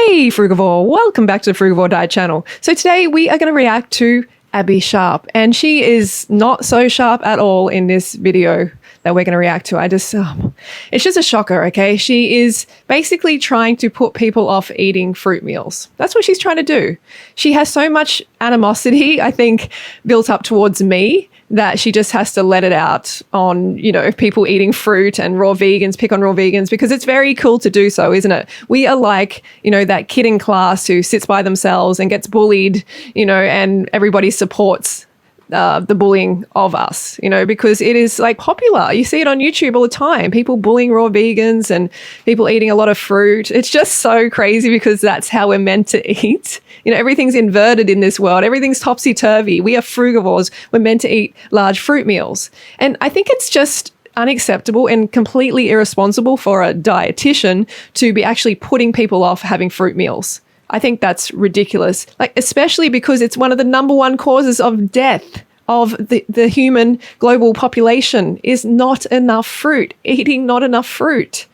Hey Frugivore, welcome back to the Frugivore Diet channel. So today we are going to react to Abbey Sharp, and she is not so sharp at all in this video that we're going to react to. It's just a shocker, okay? She is basically trying to put people off eating fruit meals. That's what she's trying to do. She has so much animosity, I think, built up towards me that she just has to let it out on, people eating fruit and raw vegans, pick on raw vegans, because it's very cool to do so, isn't it? We are like, that kid in class who sits by themselves and gets bullied, and everybody supports the bullying of us, because it is like popular. You see it on YouTube all the time, people bullying raw vegans and people eating a lot of fruit. It's just so crazy because that's how we're meant to eat. Everything's inverted in this world. Everything's topsy-turvy. We are frugivores. We're meant to eat large fruit meals. And I think it's just unacceptable and completely irresponsible for a dietitian to be actually putting people off having fruit meals. I think that's ridiculous, especially because it's one of the #1 causes of death of the human global population is not enough fruit, eating not enough fruit.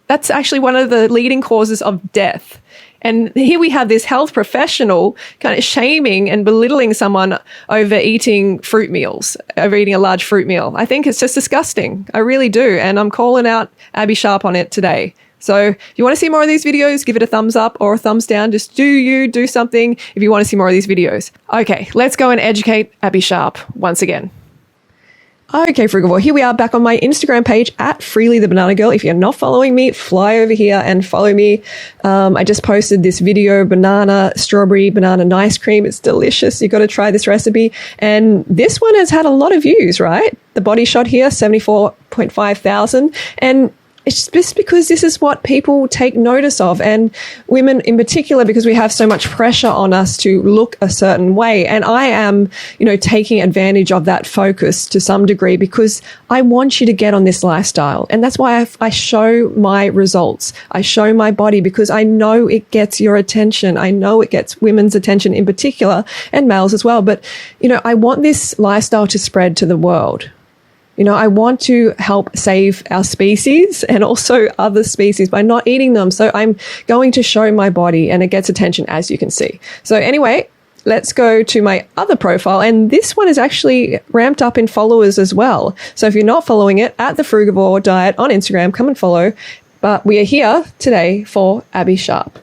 That's actually one of the leading causes of death. And here we have this health professional kind of shaming and belittling someone over eating fruit meals, over eating a large fruit meal. I think it's just disgusting. I really do. And I'm calling out Abbey Sharp on it today. So if you want to see more of these videos, give it a thumbs up or a thumbs down. Just do something if you want to see more of these videos. Okay, let's go and educate Abbey Sharp once again. Okay, Frugivore, here we are back on my Instagram page at Freelee the Banana Girl. If you're not following me, fly over here and follow me. I just posted this video, strawberry banana ice cream. It's delicious. You've got to try this recipe. And this one has had a lot of views, right? The body shot here, 74.5 thousand. And it's just because this is what people take notice of, and women in particular, because we have so much pressure on us to look a certain way. And I am, taking advantage of that focus to some degree because I want you to get on this lifestyle. And that's why I show my results. I show my body because I know it gets your attention. I know it gets women's attention in particular and males as well. But, I want this lifestyle to spread to the world. I want to help save our species and also other species by not eating them. So I'm going to show my body and it gets attention, as you can see. So anyway, let's go to my other profile. And this one is actually ramped up in followers as well. So if you're not following it, at the Frugivore Diet on Instagram, come and follow. But we are here today for Abbey Sharp.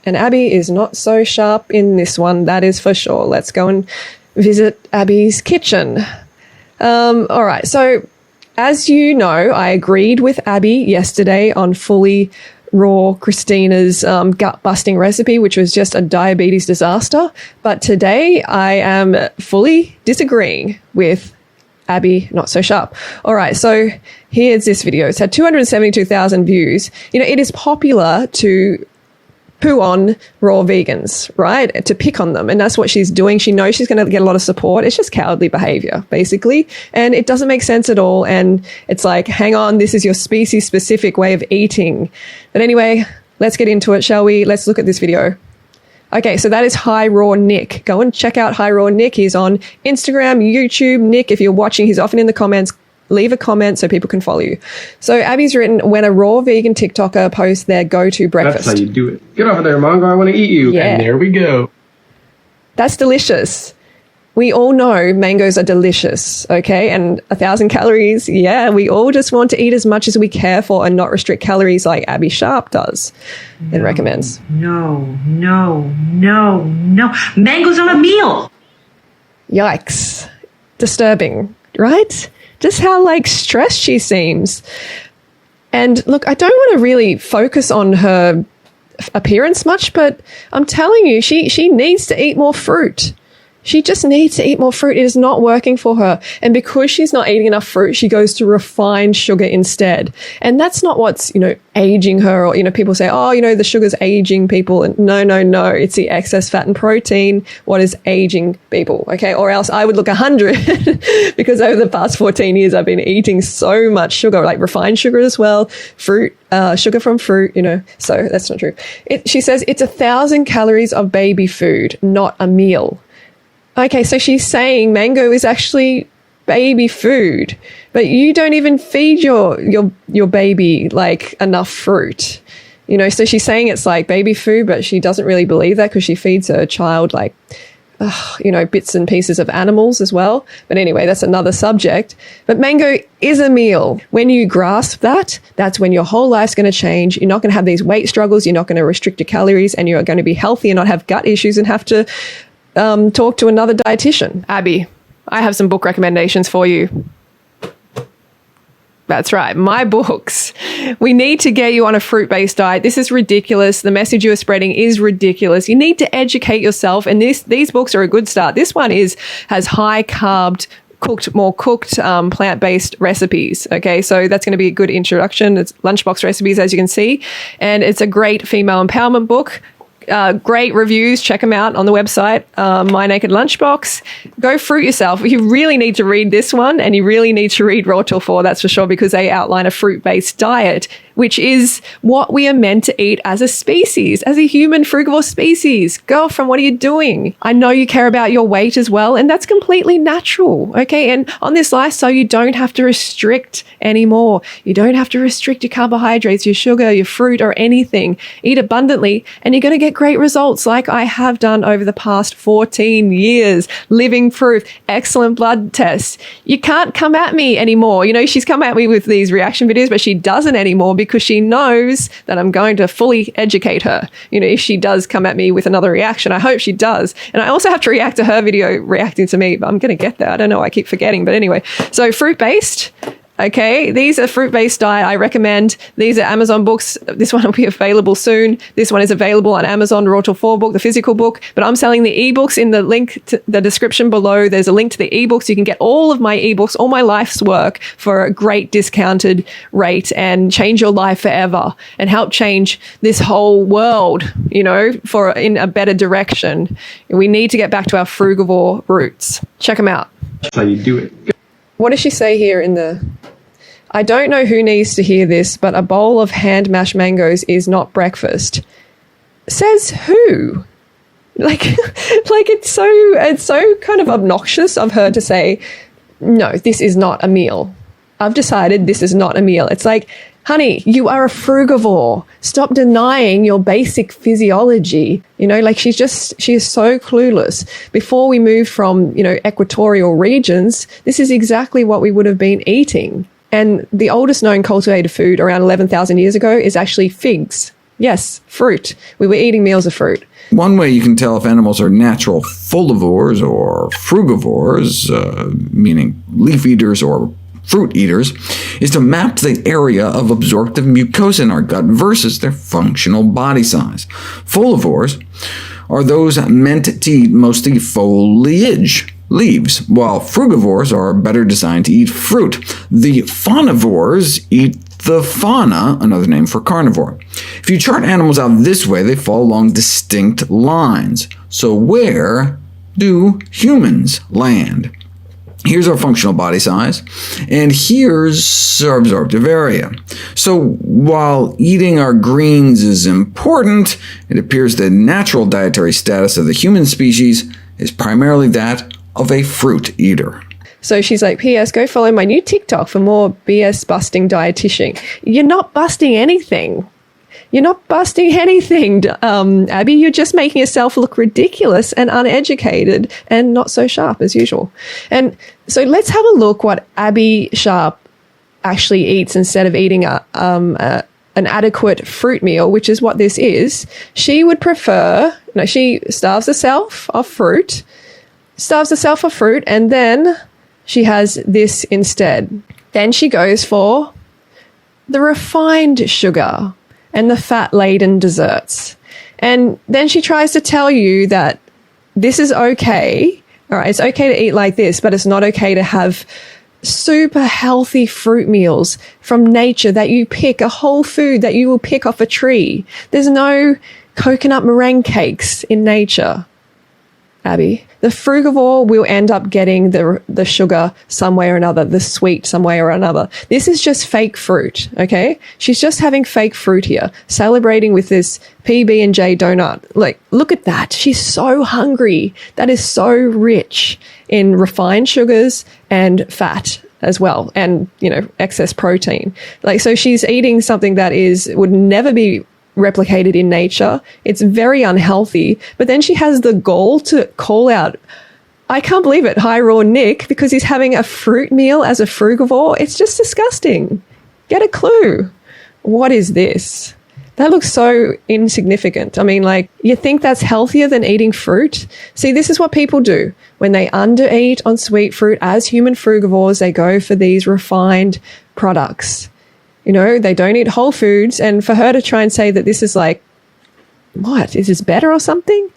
And Abbey is not so sharp in this one, that is for sure. Let's go and visit Abbey's kitchen. All right. So as you know, I agreed with Abbey yesterday on fully raw Christina's gut busting recipe, which was just a diabetes disaster. But today I am fully disagreeing with Abbey, not so sharp. All right. So here's this video. It's had 272,000 views. It is popular to poo on raw vegans, right? To pick on them. And that's what she's doing. She knows she's going to get a lot of support. It's just cowardly behavior, basically. And it doesn't make sense at all. And it's like, hang on, this is your species specific way of eating. But anyway, let's get into it, shall we? Let's look at this video. Okay, so that is HiRawNick. Go and check out HiRawNick. He's on Instagram, YouTube. Nick, if you're watching, he's often in the comments. Leave a comment so people can follow you. So Abby's written, when a raw vegan TikToker posts their go-to breakfast. That's how you do it. Get over there, Mongo. I want to eat you. Yeah. And there we go. That's delicious. We all know mangoes are delicious, okay? And 1,000 calories, yeah. We all just want to eat as much as we care for and not restrict calories like Abbey Sharp does and recommends. No. Mango's not a meal. Yikes. Disturbing, right? Just how stressed she seems. And look, I don't want to really focus on her appearance much, but I'm telling you, she needs to eat more fruit. She just needs to eat more fruit. It is not working for her. And because she's not eating enough fruit, she goes to refined sugar instead. And that's not what's, aging her, or, people say, oh, the sugar's aging people. And no. It's the excess fat and protein what is aging people. Okay. Or else I would look 100 because over the past 14 years, I've been eating so much sugar, like refined sugar as well, fruit, sugar from fruit, so that's not true. She says it's 1,000 calories of baby food, not a meal. Okay, so she's saying mango is actually baby food, but you don't even feed your baby enough fruit. So she's saying it's like baby food, but she doesn't really believe that because she feeds her child like, bits and pieces of animals as well. But anyway, that's another subject. But mango is a meal. When you grasp that, that's when your whole life's going to change. You're not going to have these weight struggles. You're not going to restrict your calories, and you're going to be healthy and not have gut issues and have to talk to another dietitian. Abby, I have some book recommendations for you. That's right. My books. We need to get you on a fruit-based diet. This is ridiculous. The message you are spreading is ridiculous. You need to educate yourself. And these books are a good start. This one has high carbed, more cooked plant-based recipes. Okay, so that's going to be a good introduction. It's Lunchbox recipes, as you can see. And it's a great female empowerment book. Great reviews. Check them out on the website, My Naked Lunchbox. Go fruit yourself. You really need to read this one, and you really need to read Raw Till 4, that's for sure, because they outline a fruit-based diet, which is what we are meant to eat as a species, as a human frugivore species. Girlfriend, what are you doing? I know you care about your weight as well, and that's completely natural, okay? And on this lifestyle, you don't have to restrict anymore. You don't have to restrict your carbohydrates, your sugar, your fruit, or anything. Eat abundantly, and you're going to get great results like I have done over the past 14 years. Living proof, excellent blood tests. You can't come at me anymore. She's come at me with these reaction videos, but she doesn't anymore because she knows that I'm going to fully educate her. If she does come at me with another reaction, I hope she does. And I also have to react to her video reacting to me, but I'm going to get there. I don't know. I keep forgetting. But anyway, so fruit-based. Okay, these are fruit-based diet. I recommend. These are Amazon books. This one will be available soon. This one is available on Amazon, Raw Till 4 book, the physical book. But I'm selling the ebooks in the link to the description below. There's a link to the ebooks. You can get all of my ebooks, all my life's work for a great discounted rate and change your life forever and help change this whole world, in a better direction. We need to get back to our frugivore roots. Check them out. That's how you do it. What does she say here I don't know who needs to hear this, but a bowl of hand mashed mangoes is not breakfast. Says who? It's so kind of obnoxious of her to say, no, this is not a meal. I've decided this is not a meal. It's like, honey, you are a frugivore. Stop denying your basic physiology. She is so clueless. Before we moved from, equatorial regions, this is exactly what we would have been eating. And the oldest known cultivated food around 11,000 years ago is actually figs. Yes, fruit. We were eating meals of fruit. One way you can tell if animals are natural folivores or frugivores, meaning leaf eaters or fruit eaters, is to map the area of absorptive mucosa in our gut versus their functional body size. Folivores are those meant to eat mostly foliage, leaves, while frugivores are better designed to eat fruit. The faunivores eat the fauna, another name for carnivore. If you chart animals out this way, they fall along distinct lines. So where do humans land? Here's our functional body size, and here's our absorptive area. So while eating our greens is important, it appears the natural dietary status of the human species is primarily that of a fruit eater. So she's like, P.S. go follow my new TikTok for more BS busting dietitian. You're not busting anything. You're not busting anything, Abby. You're just making yourself look ridiculous and uneducated and not so sharp as usual. And so let's have a look what Abby Sharp actually eats instead of eating an adequate fruit meal, which is what this is. She would prefer, she starves herself of fruit, and then she has this instead. Then she goes for the refined sugar and the fat-laden desserts. And then she tries to tell you that this is okay. All right, it's okay to eat like this, but it's not okay to have super healthy fruit meals from nature that you pick, a whole food that you will pick off a tree. There's no coconut meringue cakes in nature, Abby. The frugivore will end up getting the sugar some way or another, the sweet some way or another. This is just fake fruit, okay? She's just having fake fruit here, celebrating with this PB&J donut. Like, look at that. She's so hungry. That is so rich in refined sugars and fat as well, and, excess protein. So she's eating something that would never be replicated in nature. It's very unhealthy. But then she has the gall to call out, I can't believe it, HiRawNick, because he's having a fruit meal as a frugivore. It's just disgusting. Get a clue. What is this? That looks so insignificant. I mean, like, you think that's healthier than eating fruit? See, this is what people do. When they undereat on sweet fruit as human frugivores, they go for these refined products. You know, they don't eat whole foods. And for her to try and say that this is like, what, is this better or something?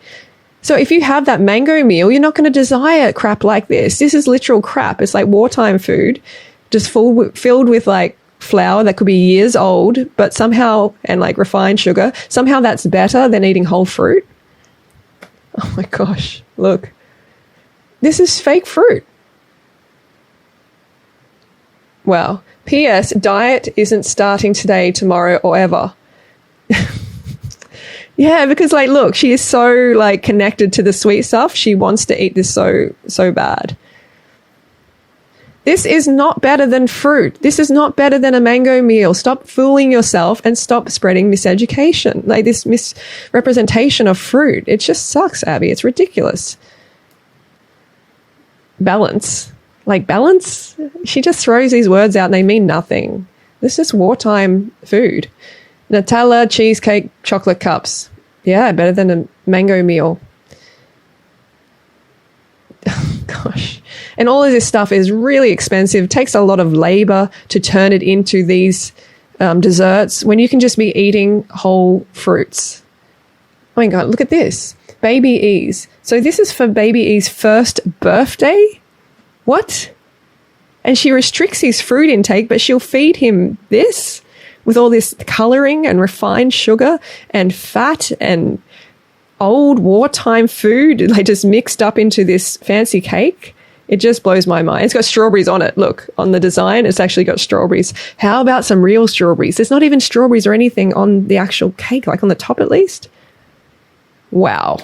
So if you have that mango meal, you're not going to desire crap like this. This is literal crap. It's like wartime food, just filled with like flour that could be years old, but somehow, and like refined sugar, somehow that's better than eating whole fruit. Oh my gosh, look. This is fake fruit. Wow. P.S. Diet isn't starting today, tomorrow, or ever. Yeah, because like, look, she is so like connected to the sweet stuff. She wants to eat this so bad. This is not better than fruit. This is not better than a mango meal. Stop fooling yourself and stop spreading miseducation, like this misrepresentation of fruit. It just sucks, Abby. It's ridiculous. Balance. Like balance? She just throws these words out and they mean nothing. This is wartime food. Nutella, cheesecake, chocolate cups. Yeah, better than a mango meal. Gosh. And all of this stuff is really expensive. It takes a lot of labor to turn it into these desserts when you can just be eating whole fruits. Oh my God, look at this. Baby E's. So this is for Baby E's first birthday? What? And she restricts his fruit intake, but she'll feed him this with all this coloring and refined sugar and fat and old wartime food, like just mixed up into this fancy cake. It just blows my mind. It's got strawberries on it. Look, on the design, it's actually got strawberries. How about some real strawberries? There's not even strawberries or anything on the actual cake, like on the top at least. Wow.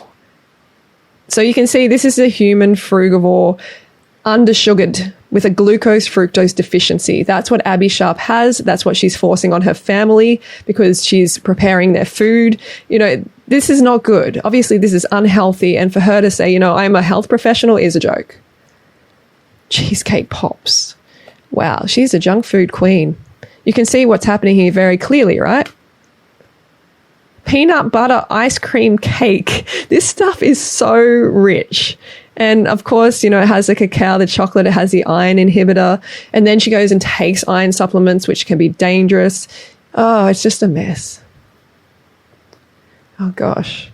So you can see this is a human frugivore, undersugared with a glucose-fructose deficiency. That's what Abbey Sharp has. That's what she's forcing on her family because she's preparing their food. You know, this is not good. Obviously, this is unhealthy. And for her to say, you know, I'm a health professional is a joke. Cheesecake pops. Wow, she's a junk food queen. You can see what's happening here very clearly, right? Peanut butter ice cream cake. This stuff is so rich. And of course, you know, it has the cacao, the chocolate, it has the iron inhibitor. And then she goes and takes iron supplements, which can be dangerous. Oh, it's just a mess. Oh gosh.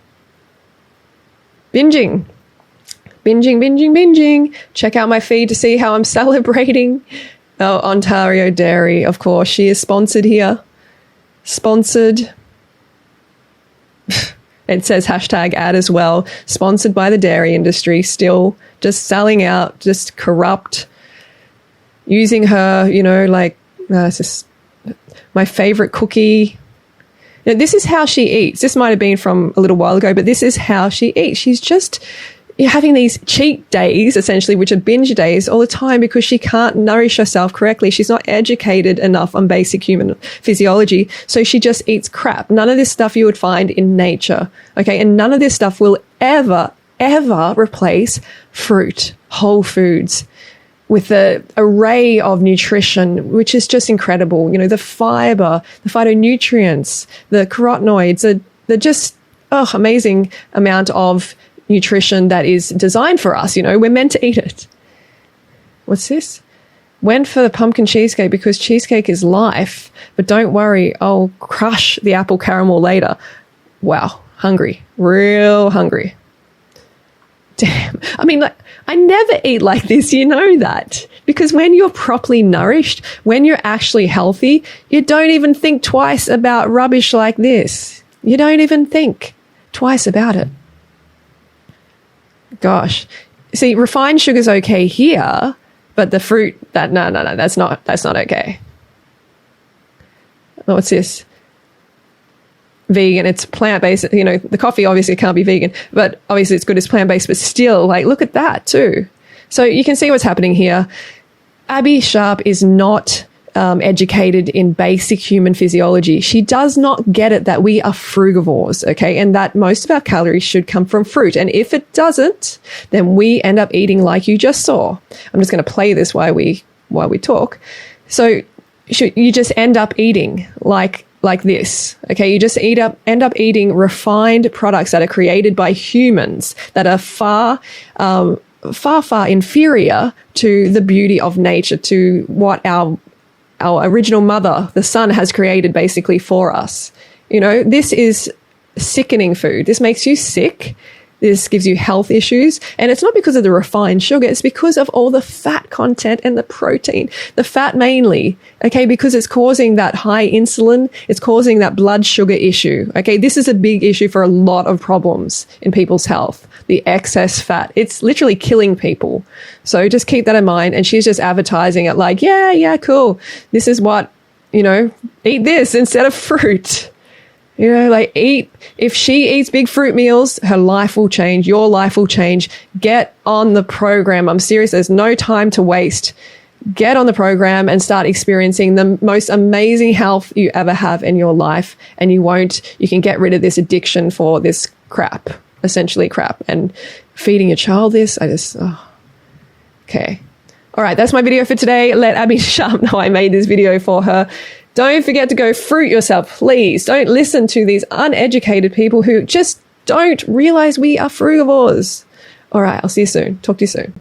Binging. Check out my feed to see how I'm celebrating. Oh, Ontario Dairy, of course. She is sponsored here. Sponsored. It says hashtag ad as well. Sponsored by the dairy industry. Still just selling out, just corrupt. Using her, you know, like, it's just my favorite cookie. Now, this is how she eats. This might have been from a little while ago, but this is how she eats. She's just having these cheat days, essentially, which are binge days all the time because she can't nourish herself correctly. She's not educated enough on basic human physiology. So she just eats crap. None of this stuff you would find in nature. Okay. And none of this stuff will ever replace fruit, whole foods with the array of nutrition, which is just incredible. You know, the fiber, the phytonutrients, the carotenoids, the just, amazing amount of nutrition that is designed for us. You know, we're meant to eat it. What's this? Went for the pumpkin cheesecake because cheesecake is life, but don't worry, I'll crush the apple caramel later. Wow, hungry, real hungry. Damn. I mean, like, I never eat like this, you know that. Because when you're properly nourished, when you're actually healthy, you don't even think twice about rubbish like this. You don't even think twice about it. Gosh. See, refined sugar's okay here, but the fruit, no, that's not okay. What's this? Vegan, it's plant-based. You know, the coffee obviously can't be vegan, but obviously it's good as plant-based, but still, like, look at that too. So you can see what's happening here. Abbey Sharp is not educated in basic human physiology. She does not get it that we are frugivores, okay, and that most of our calories should come from fruit. And if it doesn't, then we end up eating like you just saw. I'm just going to play this while we talk. So you just end up eating like this, okay? You just end up eating refined products that are created by humans that are far inferior to the beauty of nature, to what our original mother, the sun, has created basically for us. You know, this is sickening food. This makes you sick. This gives you health issues. And it's not because of the refined sugar. It's because of all the fat content and the protein. The fat mainly, okay, because it's causing that high insulin. It's causing that blood sugar issue, okay? This is a big issue for a lot of problems in people's health. The excess fat. It's literally killing people. So just keep that in mind. And she's just advertising it like, yeah, cool. This is what, eat this instead of fruit. If she eats big fruit meals, her life will change. Your life will change. Get on the program. I'm serious. There's no time to waste. Get on the program and start experiencing the most amazing health you ever have in your life. And you can get rid of this addiction for this crap, essentially crap. And feeding your child this, okay. All right, that's my video for today. Let Abbey Sharp know I made this video for her. Don't forget to go fruit yourself, please. Don't listen to these uneducated people who just don't realize we are frugivores. All right, I'll see you soon. Talk to you soon.